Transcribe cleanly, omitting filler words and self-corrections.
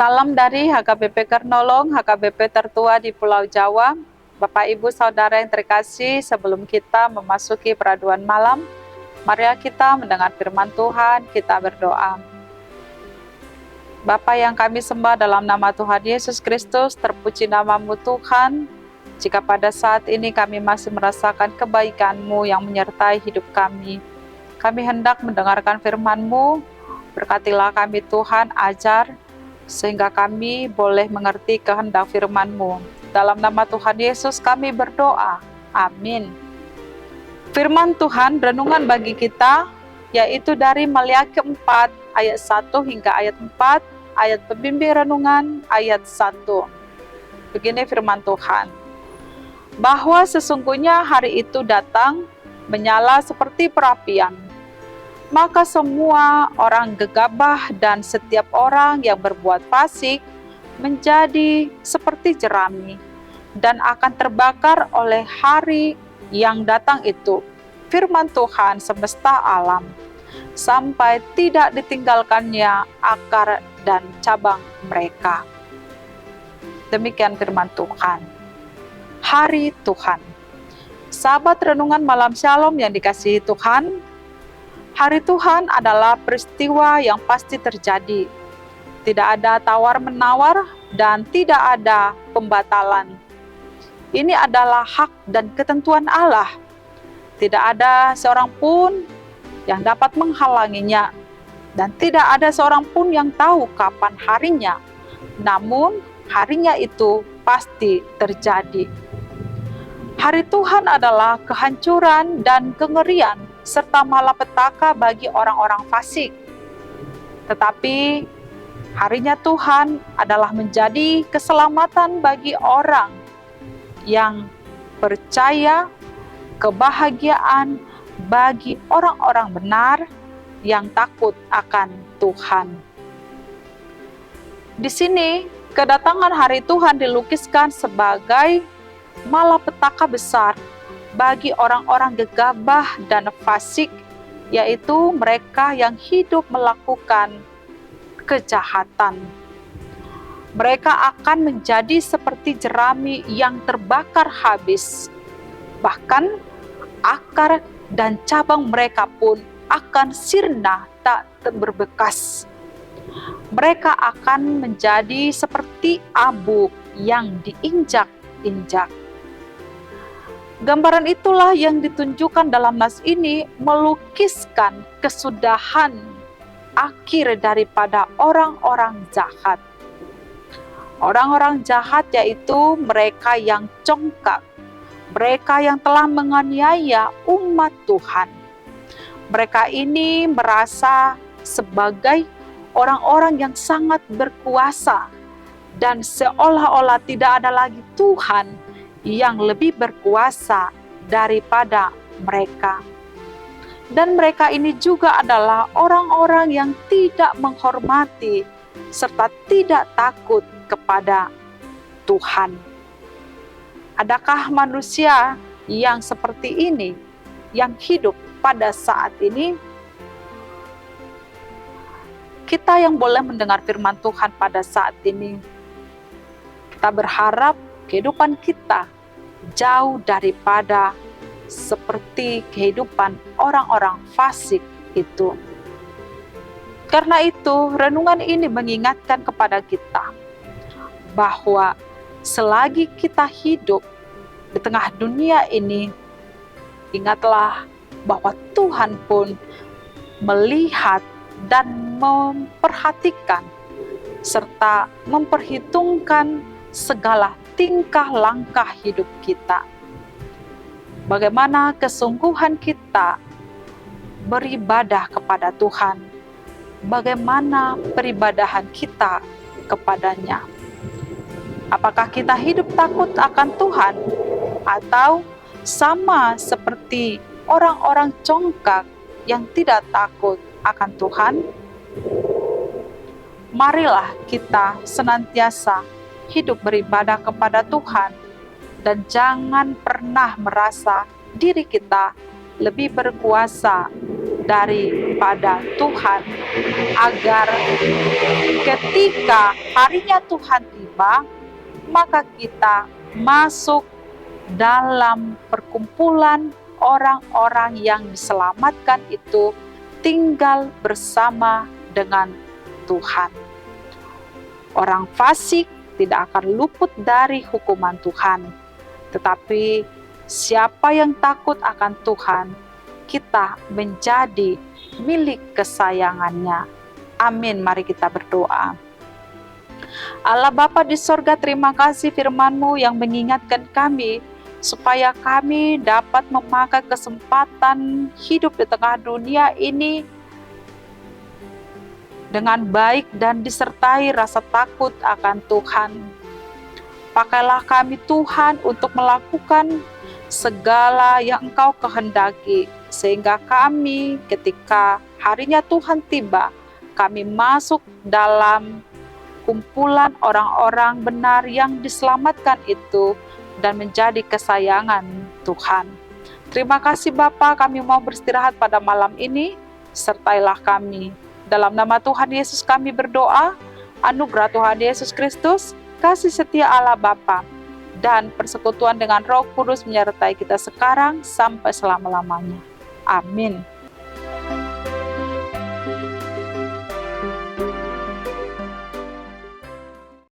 Salam dari HKBP Kernolong, HKBP tertua di Pulau Jawa. Bapak Ibu Saudara yang terkasih, sebelum kita memasuki peraduan malam, mari kita mendengar firman Tuhan, kita berdoa. Bapa yang kami sembah dalam nama Tuhan Yesus Kristus, terpuji namamu Tuhan. Jika pada saat ini kami masih merasakan kebaikan-Mu yang menyertai hidup kami hendak mendengarkan firman-Mu. Berkatilah kami Tuhan, ajar, sehingga kami boleh mengerti kehendak firman-Mu. Dalam nama Tuhan Yesus kami berdoa. Amin. Firman Tuhan renungan bagi kita, yaitu dari Maliaki 4 ayat 1 hingga ayat 4, ayat pembimbing renungan ayat 1. Begini firman Tuhan. Bahwa sesungguhnya hari itu datang, menyala seperti perapian. Maka semua orang gegabah dan setiap orang yang berbuat fasik menjadi seperti jerami dan akan terbakar oleh hari yang datang itu. Firman Tuhan semesta alam, sampai tidak ditinggalkannya akar dan cabang mereka. Demikian firman Tuhan. Hari Tuhan. Sahabat renungan malam Shalom yang dikasihi Tuhan, hari Tuhan adalah peristiwa yang pasti terjadi. Tidak ada tawar-menawar dan tidak ada pembatalan. Ini adalah hak dan ketentuan Allah. Tidak ada seorang pun yang dapat menghalanginya, dan tidak ada seorang pun yang tahu kapan harinya. Namun, harinya itu pasti terjadi. Hari Tuhan adalah kehancuran dan kengerian serta malapetaka bagi orang-orang fasik. Tetapi harinya Tuhan adalah menjadi keselamatan bagi orang yang percaya, kebahagiaan bagi orang-orang benar yang takut akan Tuhan. Di sini, kedatangan hari Tuhan dilukiskan sebagai malapetaka besar bagi orang-orang gegabah dan fasik, yaitu mereka yang hidup melakukan kejahatan. Mereka akan menjadi seperti jerami yang terbakar habis. Bahkan akar dan cabang mereka pun akan sirna tak berbekas. Mereka akan menjadi seperti abu yang diinjak-injak. Gambaran itulah yang ditunjukkan dalam nas ini melukiskan kesudahan akhir daripada orang-orang jahat. Orang-orang jahat yaitu mereka yang congkak, mereka yang telah menganiaya umat Tuhan. Mereka ini merasa sebagai orang-orang yang sangat berkuasa dan seolah-olah tidak ada lagi Tuhan yang lebih berkuasa daripada mereka. Dan mereka ini juga adalah orang-orang yang tidak menghormati serta tidak takut kepada Tuhan. Adakah manusia yang seperti ini yang hidup pada saat ini? Kita yang boleh mendengar firman Tuhan pada saat ini, kita berharap kehidupan kita jauh daripada seperti kehidupan orang-orang fasik itu. Karena itu, renungan ini mengingatkan kepada kita bahwa selagi kita hidup di tengah dunia ini, ingatlah bahwa Tuhan pun melihat dan memperhatikan serta memperhitungkan segala tingkah langkah hidup kita. Bagaimana kesungguhan kita beribadah kepada Tuhan, bagaimana peribadahan kita kepadanya. Apakah kita hidup takut akan Tuhan, atau sama seperti orang-orang congkak yang tidak takut akan Tuhan? Marilah kita senantiasa hidup beribadah kepada Tuhan, dan jangan pernah merasa diri kita lebih berkuasa daripada Tuhan, agar ketika harinya Tuhan tiba, maka kita masuk dalam perkumpulan orang-orang yang diselamatkan itu, tinggal bersama dengan Tuhan. Orang fasik tidak akan luput dari hukuman Tuhan, tetapi siapa yang takut akan Tuhan, kita menjadi milik kesayangannya. Amin. Mari kita berdoa. Allah Bapa di sorga, terima kasih firman-Mu yang mengingatkan kami supaya kami dapat memakai kesempatan hidup di tengah dunia ini dengan baik dan disertai rasa takut akan Tuhan. Pakailah kami Tuhan untuk melakukan segala yang Engkau kehendaki, sehingga kami ketika harinya Tuhan tiba, kami masuk dalam kumpulan orang-orang benar yang diselamatkan itu dan menjadi kesayangan Tuhan. Terima kasih Bapa, kami mau beristirahat pada malam ini, sertailah kami. Dalam nama Tuhan Yesus kami berdoa, anugerah Tuhan Yesus Kristus, kasih setia Allah Bapa, dan persekutuan dengan Roh Kudus menyertai kita sekarang sampai selama-lamanya. Amin.